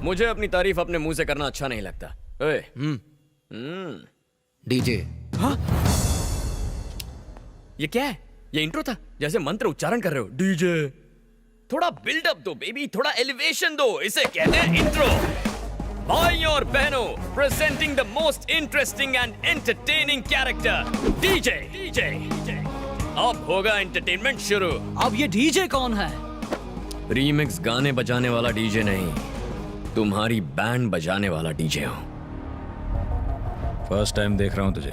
मुझे अपनी तारीफ अपने मुंह से करना अच्छा नहीं लगता। ओए, डीजे। हाँ? ये क्या है? ये इंट्रो था? जैसे मंत्र उच्चारण कर रहे हो। डीजे। थोड़ा बिल्डअप दो बेबी, थोड़ा एलिवेशन दो। इसे कहते हैं इंट्रो। भाइयों और बहनों, presenting the most interesting and entertaining character, DJ. DJ. अब होगा एंटरटेनमेंट शुरू। अब ये डीजे कौन है? रीमिक्स गाने बजाने वाला डीजे नहीं, तुम्हारी बैंड बजाने वाला डीजे हूं। फर्स्ट टाइम देख रहा हूं तुझे।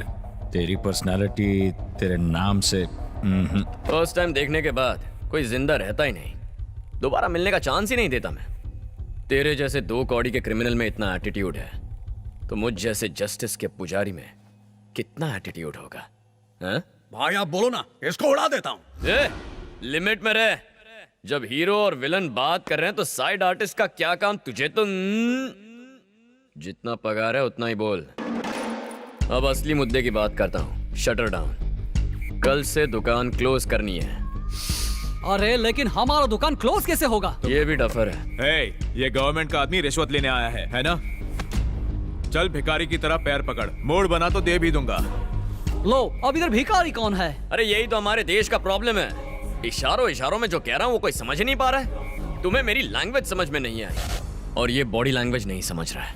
तेरी पर्सनालिटी तेरे नाम से फर्स्ट टाइम देखने के बाद कोई जिंदा रहता ही नहीं, दोबारा मिलने का चांस ही नहीं देता मैं। तेरे जैसे 2 कौड़ी के क्रिमिनल में इतना एटीट्यूड है, तो मुझ जैसे जस्टिस के पुजारी में कितना एटीट्यूड होगा? हाँ? भाई आप बोलो ना, इसको उड़ा देता हूँ। लिमिट में रह। जब हीरो और विलन बात कर रहे हैं तो साइड आर्टिस्ट का क्या काम तुझे? तो जितना पगार है उतना ही बोल। अब असली मुद्दे की बात करता हूँ। Shutter down. कल से दुकान क्लोज करनी है। अरे लेकिन हमारा दुकान क्लोज कैसे होगा? ये भी डफर है। ये गवर्नमेंट का आदमी रिश्वत लेने आया है ना? चल भिखारी की तरह पैर पकड़, मोड़ बना तो दे भी दूंगा। लो, अब इधर भिखारी कौन है? अरे यही तो हमारे देश का प्रॉब्लम है। इशारों इशारों में जो कह रहा हूँ वो कोई समझ ही नहीं पा रहा है। तुम्हें मेरी लैंग्वेज समझ में नहीं आई, और ये बॉडी लैंग्वेज नहीं समझ रहा है।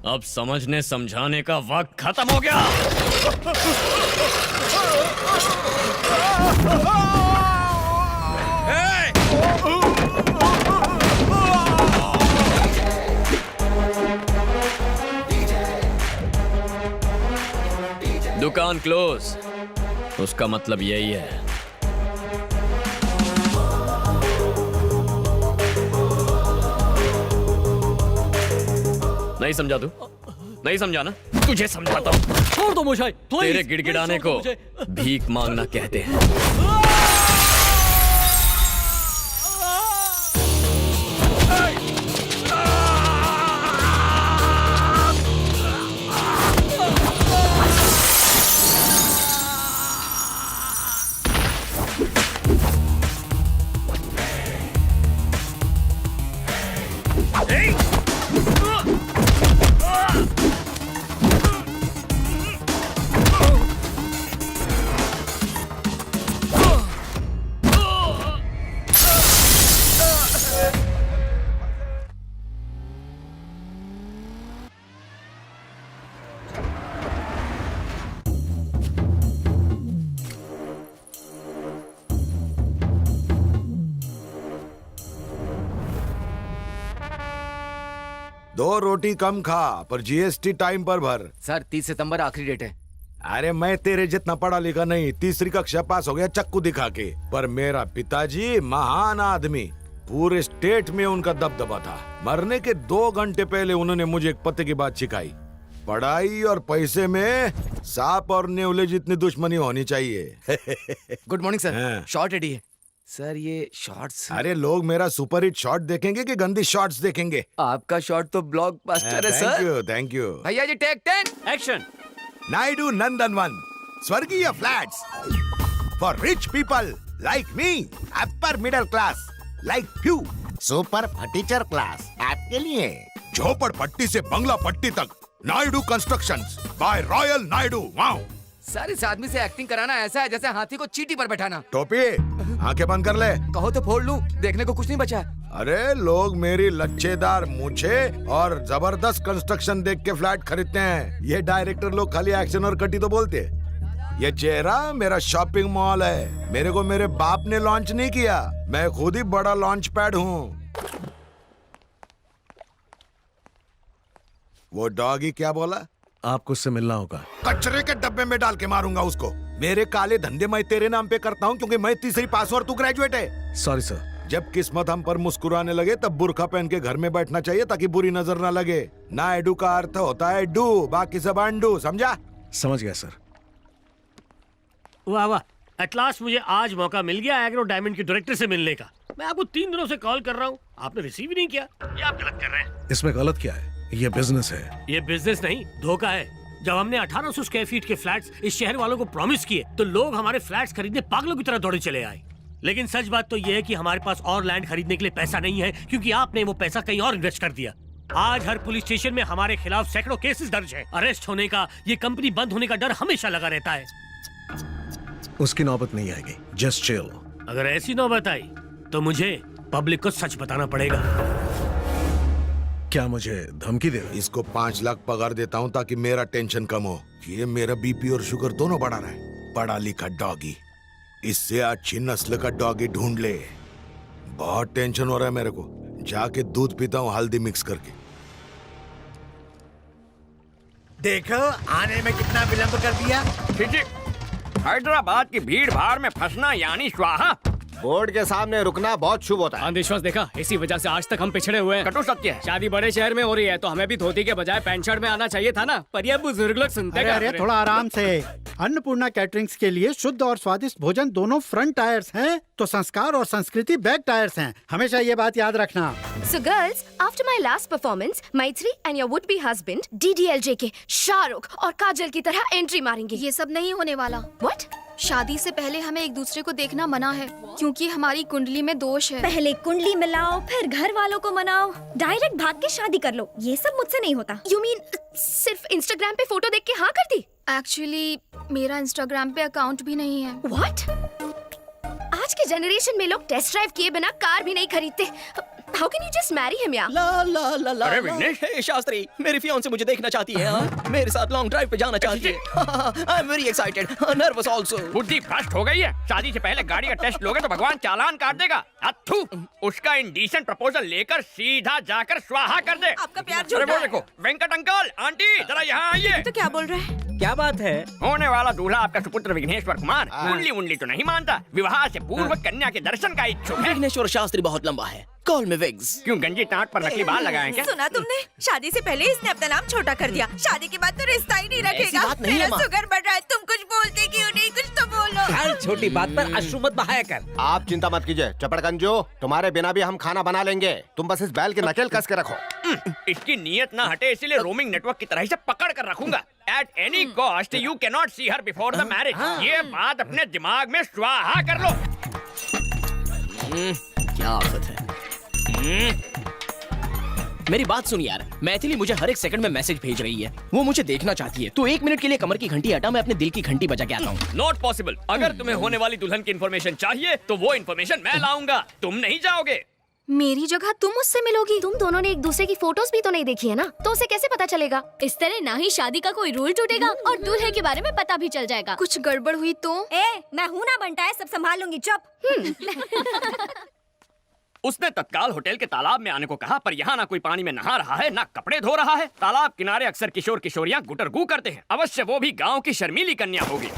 अब समझने समझाने का वक्त खत्म हो गया। दुकान क्लोज, उसका मतलब यही है। नहीं समझा तू? नहीं समझा ना? तुझे समझाता हूँ। छोड़ दो मुझे, प्लीज। तेरे गिड़गिड़ाने को भीख मांगना कहते हैं। दो रोटी कम खा, पर जीएसटी टाइम पर भर। सर 30 सितंबर आखिरी डेट है। अरे मैं तेरे जितना पढ़ा लिखा नहीं, 3री कक्षा पास हो गया चक्कू दिखा के। पर मेरा पिताजी महान आदमी, पूरे स्टेट में उनका दबदबा था। मरने के 2 घंटे पहले उन्होंने मुझे एक पते की बात सिखाई। पढ़ाई और पैसे में सांप और नेवले जितनी दुश्मनी होनी चाहिए। Good morning sir. हाँ। शॉर्ट रेडी है सर। ये शॉर्ट्स। अरे लोग मेरा सुपर हिट शॉट देखेंगे कि गंदी शॉट्स देखेंगे? आपका शॉट तो ब्लॉकबस्टर है sir. Thank you, thank you. भैया जी टेक 10 एक्शन। नायडू नंदनवन स्वर्गीय flats for rich people like me, upper middle class like few, super furniture class आपके लिए। झोपड़पट्टी से बंगला पट्टी तक, Naidu constructions by royal Naidu. Wow sir, इस आदमी से एक्टिंग कराना ऐसा है जैसे हाथी को चींटी पर बैठाना। टोपी आंखें बंद कर ले। कहो तो फोड़ लूं, देखने को कुछ नहीं बचा। अरे लोग मेरी लच्छेदार मूछे और जबरदस्त कंस्ट्रक्शन देख के फ्लैट खरीदते हैं। ये डायरेक्टर लोग खाली एक्शन और कटी तो बोलते। ये चेहरा मेरा शॉपिंग मॉल है। मेरे को मेरे बाप ने लॉन्च नहीं किया, मैं खुद ही बड़ा लॉन्च पैड हूँ। वो डॉगी क्या बोला? आपको उससे मिलना होगा। कचरे के डब्बे में डाल के मारूंगा उसको। मेरे काले धंधे मैं तेरे नाम पे करता हूँ क्योंकि मैं 3री पास और तू ग्रेजुएट है। Sorry sir. जब किस्मत हम पर मुस्कुराने लगे तब बुर्का पहन के घर में बैठना चाहिए ताकि बुरी नजर ना लगे। नायडू का अर्थ होता है डू, बाकी सब अंडू, समझा? समझ गया सर। वाह वाह, एट लास्ट मुझे आज मौका मिल गया एग्रो डायमंड के डायरेक्टर से मिलने का। मैं आपको 3 दिनों से कॉल कर रहा हूँ, आपने रिसीव ही नहीं किया। ये आप गलत कर रहे हैं। इसमें गलत क्या है? ये बिजनेस है। ये बिजनेस नहीं, धोखा है। जब हमने 1800 स्क्वायर फीट के फ्लैट्स इस शहर वालों को प्रॉमिस किए तो लोग हमारे फ्लैट्स खरीदने पागलों की तरह दौड़े चले आए। लेकिन सच बात तो ये है कि हमारे पास और लैंड खरीदने के लिए पैसा नहीं है, क्योंकि आपने वो पैसा कहीं और इन्वेस्ट कर दिया। आज हर पुलिस स्टेशन में हमारे खिलाफ सैकड़ों केसेस दर्ज हैं। अरेस्ट होने का, ये कंपनी बंद होने का डर हमेशा लगा रहता है। उसकी नौबत नहीं आएगी, जस्ट चिल। अगर ऐसी नौबत आई तो मुझे पब्लिक को सच बताना पड़ेगा। क्या मुझे धमकी दे रहे हो? इसको 5 लाख पगार देता हूँ ताकि मेरा टेंशन कम हो। ये मेरा बीपी और शुगर दोनों बढ़ा रहा है। पढ़ा लिखा डॉगी, इससे अच्छी नस्ल का डॉगी ढूंढ ले। बहुत टेंशन हो रहा है मेरे को। जाके दूध पीता हूँ हल्दी मिक्स करके। देखो आने में कितना विलंब कर दिया। हैदराबाद की भीड़ भाड़ में फंसना यानी स्वाहा। बोर्ड के सामने रुकना बहुत शुभ होता है। अंधविश्वास देखा, इसी वजह से आज तक हम पिछड़े हुए हैं। कटु सत्य है। शादी बड़े शहर में हो रही है तो हमें भी धोती के बजाय पैंट शर्ट में आना चाहिए था ना, पर ये बुजुर्ग लोग सुनते अरे अरे थोड़ा आराम से। अन्नपूर्णा कैटरिंग्स के लिए शुद्ध और स्वादिष्ट भोजन दोनों फ्रंट टायर्स हैं, तो संस्कार और संस्कृति बैक टायर्स हैं। हमेशा ये बात याद रखना। So girls, after my last performance, Maitri and your would-be husband DDLJ के शाहरुख और काजल की तरह एंट्री मारेंगे। ये सब नहीं होने वाला। What? शादी से पहले हमें एक दूसरे को देखना मना है, क्योंकि हमारी कुंडली में दोष है। पहले कुंडली मिलाओ, फिर घर वालों को मनाओ, डायरेक्ट भाग के शादी कर लो। ये सब मुझसे नहीं होता। You mean सिर्फ इंस्टाग्राम पे फोटो देख के हाँ कर दी? एक्चुअली मेरा इंस्टाग्राम पे अकाउंट भी नहीं है। What? आज के जनरेशन में लोग टेस्ट ड्राइव किए बिना कार भी नहीं खरीदते। How can you just marry him यार? ला ला ला ला। अरे विघ्नेश, हे शास्त्री, मेरी फियांसे मुझे देखना चाहती है। हाँ? मेरे साथ लॉन्ग ड्राइव पे जाना चाहती है। I am very excited, nervous also. बुद्धि भ्रष्ट हो गई है। शादी से पहले गाड़ी का टेस्ट लोगे तो भगवान चालान काट देगा। अथू, उसका इंडीसेंट प्रपोजल लेकर सीधा जाकर स्वाहा कर दे। आपका प्यार अरे वो देखो, वेंकट अंकल, आंटी जरा यहाँ आइए। तो क्या बोल रहे हैं? क्या बात है? होने वाला दूल्हा आपका सुपुत्र विघ्नेश्वर कुमार कुंडली उंडली तो नहीं मानता, विवाह से पूर्व कन्या के दर्शन का इच्छुक है। विघ्नेश्वर शास्त्री बहुत लंबा है, कॉल में विग्स। क्यों गंजी टाट पर नकली बाल लगाए क्या? सुना तुमने? शादी से पहले इसने अपना नाम छोटा कर दिया, शादी के बाद तो रिश्ता ही नहीं रखेगा। बात नहीं है, माँ। शुगर बढ़ रहा है, तुम कुछ बोलते क्यों नहीं? कुछ तो बोलो। हर छोटी बात पर अश्रु मत बहाया कर। आप चिंता मत कीजिए चपड़गंजो, तुम्हारे बिना भी हम खाना बना लेंगे। तुम बस इस बैल के नकेल कस के रखो। इसकी नीयत ना हटे, इसीलिए रोमिंग नेटवर्क की तरह से पकड़ कर रखूंगा। At any cost, you cannot see her before the marriage. ये बात अपने दिमाग में स्वाहा कर लो। क्या आफत है। मेरी बात सुन यार, मैथिली मुझे हर एक सेकंड में मैसेज भेज रही है। वो मुझे देखना चाहती है। तो 1 मिनट के लिए कमर की घंटी हटा, मैं अपने दिल की घंटी बजा के आता हूँ। Not possible. अगर तुम्हें होने वाली दुल्हन की इन्फॉर्मेशन चाहिए तो वो इन्फॉर्मेशन मैं लाऊंगा, तुम नहीं जाओगे। मेरी जगह तुम उससे मिलोगी। तुम दोनों ने एक दूसरे की फोटोज भी तो नहीं देखी है ना, तो उसे कैसे पता चलेगा? इस तरह ना ही शादी का कोई रूल टूटेगा और दूल्हे के बारे में पता भी चल जाएगा। कुछ गड़बड़ हुई तो? मैं हूँ ना बनता है, सब संभाल लूंगी। चुप। उसने तत्काल होटल के तालाब में आने को कहा, पर यहाँ ना कोई पानी में नहा रहा है, ना कपड़े धो रहा है। तालाब किनारे अक्सर किशोर किशोरियाँ गुटरगू करते हैं। अवश्य वो भी गाँव की शर्मीली कन्या होगी।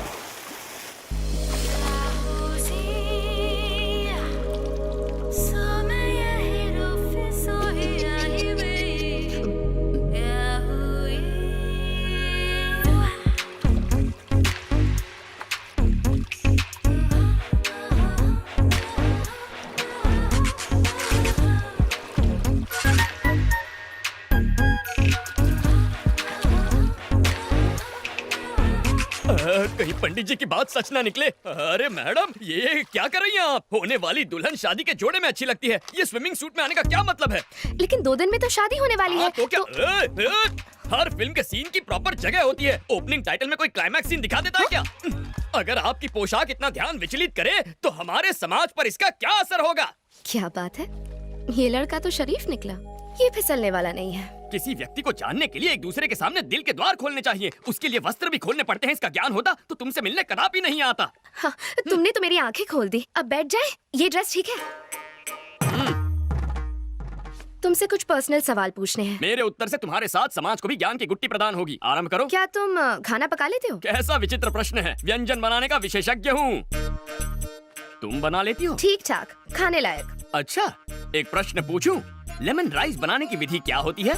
कहीं पंडित जी की बात सच ना निकले। अरे मैडम, ये क्या कर रही हैं आप? होने वाली दुल्हन शादी के जोड़े में अच्छी लगती है, ये स्विमिंग सूट में आने का क्या मतलब है? लेकिन 2 दिन में तो शादी होने वाली है। तो क्या हर फिल्म के सीन की प्रॉपर जगह होती है। ओपनिंग टाइटल में कोई क्लाइमैक्स सीन दिखा देता है क्या? अगर आपकी पोशाक इतना ध्यान विचलित करे तो हमारे समाज पर इसका क्या असर होगा? क्या बात है, ये लड़का तो शरीफ निकला। ये फिसलने वाला नहीं है। किसी व्यक्ति को जानने के लिए एक दूसरे के सामने दिल के द्वार खोलने चाहिए, उसके लिए वस्त्र भी खोलने पड़ते हैं। इसका ज्ञान होता तो तुमसे मिलने कदापि नहीं आता। हाँ, तुमने तो मेरी आंखें खोल दी। अब बैठ जाए, ये ड्रेस ठीक है? तुमसे कुछ पर्सनल सवाल पूछने हैं। मेरे उत्तर से तुम्हारे साथ समाज को भी ज्ञान की गुट्टी प्रदान होगी। आरंभ करो। क्या तुम खाना पका लेते हो? कैसा विचित्र प्रश्न है। व्यंजन बनाने का विशेषज्ञ हूँ। तुम बना लेती हो? ठीक ठाक, खाने लायक। अच्छा, एक प्रश्न पूछूं? लेमन राइस बनाने की विधि क्या होती है?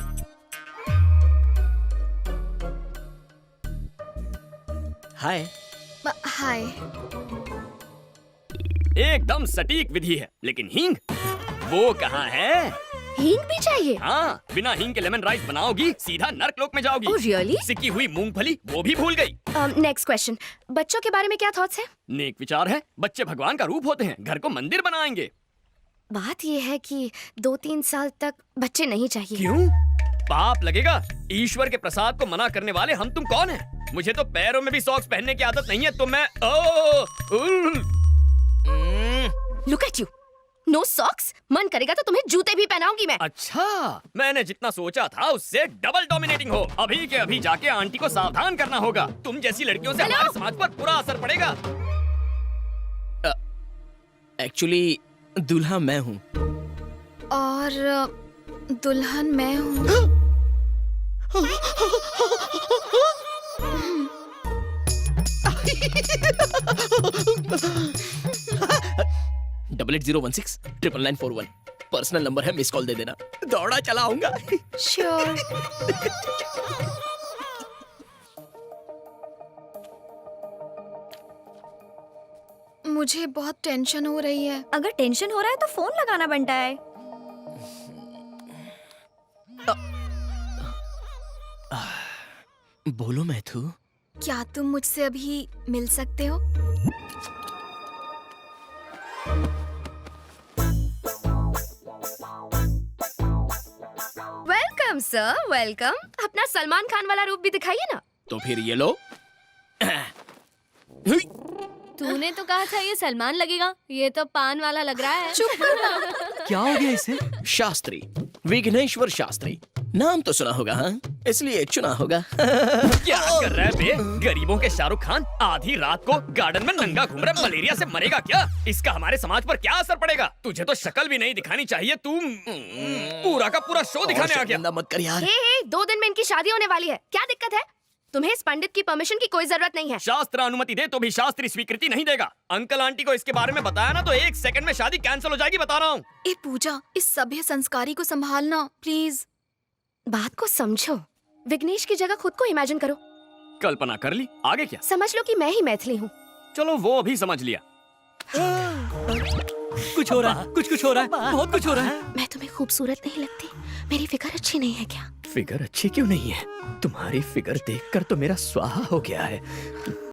हाय। हाय। एकदम सटीक विधि है, लेकिन हींग वो कहाँ है? हींग भी चाहिए? हाँ, बिना हींग के लेमन राइस बनाओगी सीधा नर्कलोक में जाओगी। Oh, really? सिकी हुई मूंगफली वो भी भूल गई। नेक्स्ट क्वेश्चन, बच्चों के बारे में क्या थॉट्स है? नेक विचार है। बच्चे भगवान का रूप होते हैं, घर को मंदिर बनाएंगे। बात ये है कि 2-3 साल तक बच्चे नहीं चाहिए। क्यों? पाप लगेगा। ईश्वर के प्रसाद को मना करने वाले हम तुम कौन हैं? मुझे तो पैरों में भी सॉक्स पहनने की आदत नहीं है, तो मैं look at you, no socks. मन करेगा तो तुम्हें जूते भी पहनाऊंगी मैं। अच्छा, मैंने जितना सोचा था उससे डबल डोमिनेटिंग हो। अभी के अभी जाके आंटी को सावधान करना होगा। तुम जैसी लड़कियों से हमारे समाज पर बुरा असर पड़ेगा। एक्चुअली दूल्हा मैं हूँ। और दुल्हन मैं हूँ। 8801699941 पर्सनल नंबर है, मिस कॉल दे देना। दौड़ा चला आऊंगा। श्योर। मुझे बहुत टेंशन हो रही है। अगर टेंशन हो रहा है तो फोन लगाना बनता है। बोलो मैथू। क्या तुम मुझसे अभी मिल सकते हो? Welcome sir, welcome. अपना सलमान खान वाला रूप भी दिखाइए ना। तो फिर ये लो। तूने तो कहा था ये सलमान लगेगा, ये तो पान वाला लग रहा है। चुप करना। क्या हो गया इसे? शास्त्री, विघ्नेश्वर शास्त्री। नाम तो सुना होगा, हाँ? इसलिए चुना होगा। क्या कर रहा है बे? गरीबों के शाहरुख खान आधी रात को गार्डन में नंगा घूम रहा है, मलेरिया से मरेगा क्या? इसका हमारे समाज पर क्या असर पड़ेगा? तुझे तो शक्ल भी नहीं दिखानी चाहिए, तू पूरा का पूरा शो दिखाने आ गया। मत कर यार। हे, 2 दिन में इनकी शादी होने वाली है, क्या दिक्कत है? तुम्हें इस पंडित की परमिशन की कोई जरूरत नहीं है। शास्त्र अनुमति दे तो भी शास्त्री स्वीकृति नहीं देगा। अंकल आंटी को इसके बारे में बताया ना तो 1 सेकंड में शादी कैंसिल हो जाएगी, बता रहा हूँ। ए पूजा, इस सभ्य संस्कारी को संभालना प्लीज। बात को समझो। विघ्नेश की जगह खुद को इमेजिन करो। कल्पना कर ली, आगे क्या? समझ लो कि मैं ही मैथिली हूँ। चलो वो भी समझ लिया। कुछ हो रहा है, कुछ हो रहा है, बहुत कुछ हो रहा है। मैं तुम्हें खूबसूरत नहीं लगती? मेरी फिगर अच्छी नहीं है क्या? फिगर अच्छी क्यों नहीं है? तुम्हारी फिगर देखकर तो मेरा स्वाहा हो गया है।